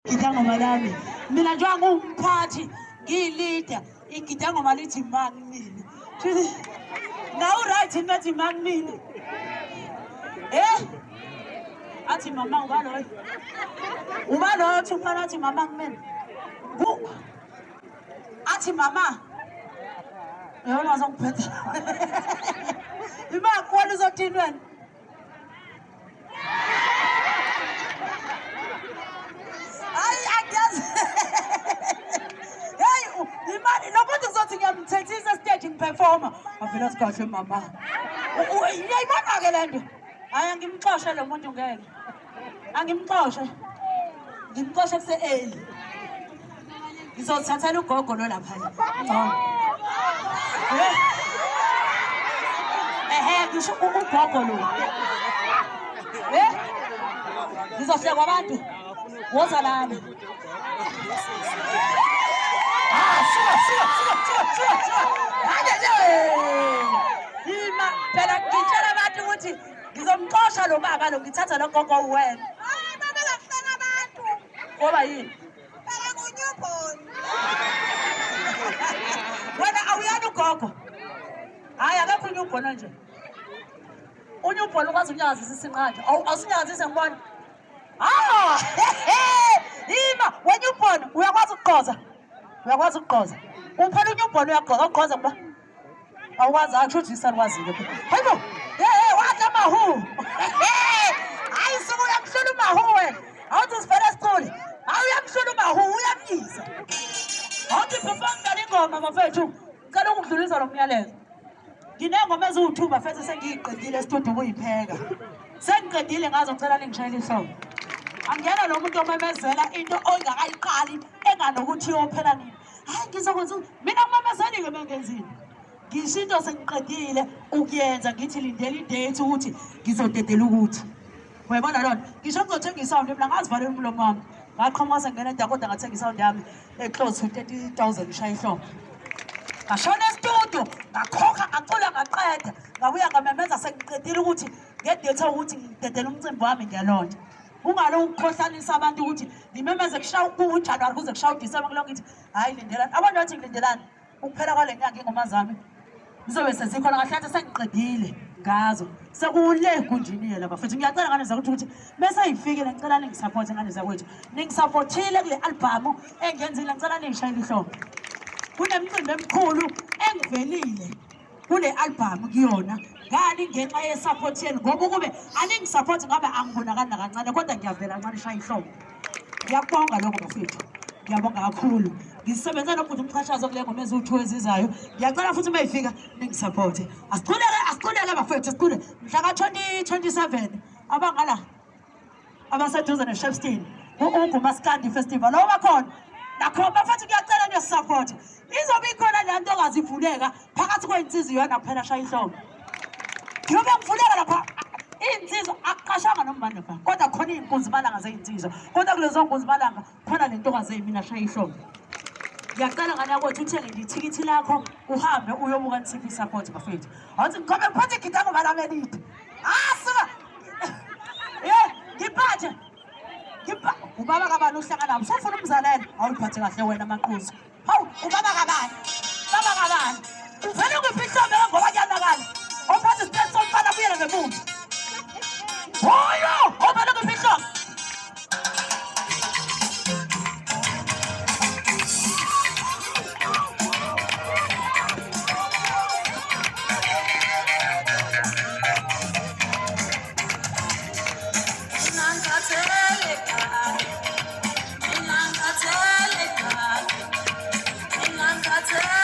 Ngidangoma lami mina njengoba ngumphathi ngiyilida igidangoma lithi mangimini nawu right nathi mangimini athi mama ubaloyo thumana athi mama ngimini athi mama yona azongiphetha ima kwani uzothini wena imani nokuthi uzothi ngiyamthethisa staging performer avela sikahle mama uyayibona-ke le nto hayi angimxoshe lo muntu ngeke angimxoshe ngimxoshe kuse-eli ngizothathela ugogo lo laphaya ngisho ugogo lo ngizohlekwa abantu woza lami ima phela ngitshela abantu ukuthi ngizomxosha lo baba lo ngithatha lo gogo wena hayi baba kakuhlala abantu ngoba yini phela kunyubhoni wena awuyani ugogo hayi akekho unyubhona nje unyubhona ukwazi ukunyakazisa isinqanda awusinyakazise ngibona ima wenyubhona uyakwazi ukuqoza uyakwazi ukuqoza uphela unyubhona uyaqoza uqoza ngoba awukwazi akusho isani kwazile hayibo wadla mahu hayi suku uyamhlula umahu wena awuthi sivele esikhule hayi uyamhlula umahu uyamyiza awuthi perform ngale ingoma mafethu ngicela ukudlulisa lo myalezo nginengoma eziwu-2 mafethu sengiyiqedile esitudio ukuyipheka sengiqedile ngazo ngicela ningishayele ihlobo angiyena lo muntu omemezela into ongakayiqali enganokuthi iyophela nini hayi ngizokwenza mina ngimamezeli-ke mengenzini ngisho into sengiqedile ukuyenza ngithi lindela idate ukuthi ngizodedela ukuthi uyabona lona ngisho ngizothenga isawundi mina ngazivalela umlomo wami ngaqhamuka sengena endakodwa ngathenga isawundi yami eclose to 30,000 ishaya ihlobo ngashona esitudio ngakhokha ngacula ngaqeda ngabuya ngamemeza sengiqedile ukuthi ngedate ukuthi ngidedela umcimbi wami ngiyalonda ungalo ukukhohlanisa abantu ukuthi ngimemeze kushaya kuJanuwari kuze kushaya uDisemba kuloko ngithi hayi lindelani abantu bathi ngilindelani ukuphela kwale nyanga ingoma zami ngizobe sezikhona kahle sengiqedile ngazo sekule kunjiniye lapha futhi ngiyacela ngane zakuthi ukuthi bese ayifikile ngicela ningisupport ngane zakwethu ningisupportile kule album engenzile ngicela ningishayile ihlobo kunemicimbi emikhulu engivelile kule album kuyona ngani ngenxa yesupport yenu ngoba kube aningi-support ngabe angibonakali nakancane kodwa ngiyavela kancane ishaya ihlobo ngiyakubonga lokho bafethu ngiyabonga kakhulu ngisebenza nomuntu umchashazo kule ngoma eziwu-2 ezizayo ngiyacela futhi uma yifika ningisupporte asiqhuleke bafethu asiqhule mhla ka-2027 abangala abaseduze ne-Shepstone ugumaskandi festival lo bakhona nakho bafethu ngiyacela niyosisupport izobe ikhona le nto ongazivuleka phakathi kwey'nsizi yona kuphela shaya ihlobo ngiyobe ngivuleka lapha iy'nsizwa akuqashanga nombani lapha kodwa khona iy'nkunzimalanga zey'nsizwa kodwa kulezo nkunzimalanga khona le ntokazi ey'mina shaya ihlobo ngiyacela ngane yakwethu uthenge ithikithi lakho uhambe uyobuka nisiphi isupport bafethu awuthi ngikhombe ngiphathe igidangoma lami elide suka ngiphathe ubaba kabani uhlangana nabo sofuna umzalelo awuliphathe kahle wena manquzo hawu ubaba kabani uvele ungiphi ihlombe ngoba kuyanakala ophathe isipesi somfana buyele ngemuva hoyo uvele ungiphi ihlombe Inangkatele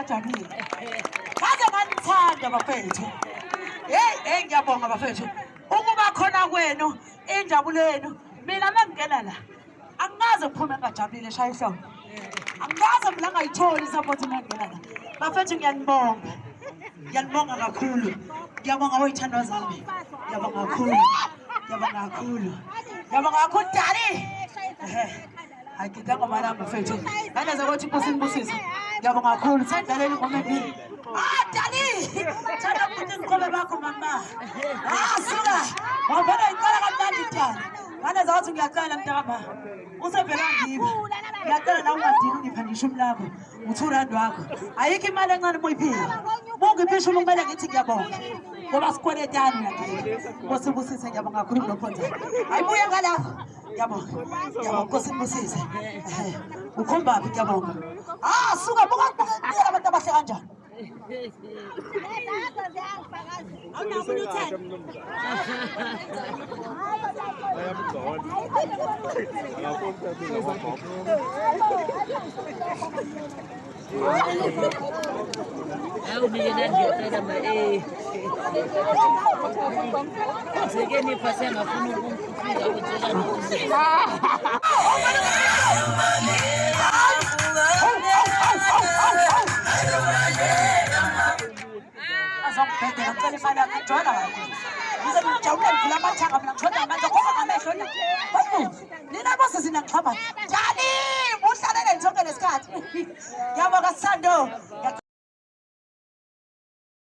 ngijabulile ngaze nganithanda bafethu hey ngiyabonga bafethu ukuba khona kwenu injabulo yenu mina mangena la angaze kuphume ngajabulile shaya ihloko angaze mina ngayitholi support mangena la bafethu ngiyanibonga kakhulu ngiyabonga oyithandwa zami ngiyabonga kakhulu Dali Akitanga malamba fethu ngaleza ukuthi Nkosi Mbusisi ngiyabonga kakhulu sendlaleni ngome mbili Dali thanda ukuthi ngiqobe bakho mama suka wabona iqala kamnandi Dali ngaleza ukuthi ngiyacela mntaka usevela ngibo ngiyacela la ungadini ngipha ngisho lakho uthurand wakho ayikho imali encane moyiphila mongiphisha kumele ngithi ngiyabonga ngoba sikweletani yakhe Nkosi Mbusisi ngiyabonga kakhulu nophonza ayibuye ngalapho ngiyabonga Nkosi Mbusisi ukhomba phi ngiyabonga suka buka abantu abahle kanjani Azongibhedela ngicela imali yakhe ngijwayela kakhulu ngize ngijabule ngivula amathanga mina ngishoda amandla ngoba ngamehlo la nina bose sina ngihamba njani muhlalele zonke lesikhathi ngiyabonga Sithando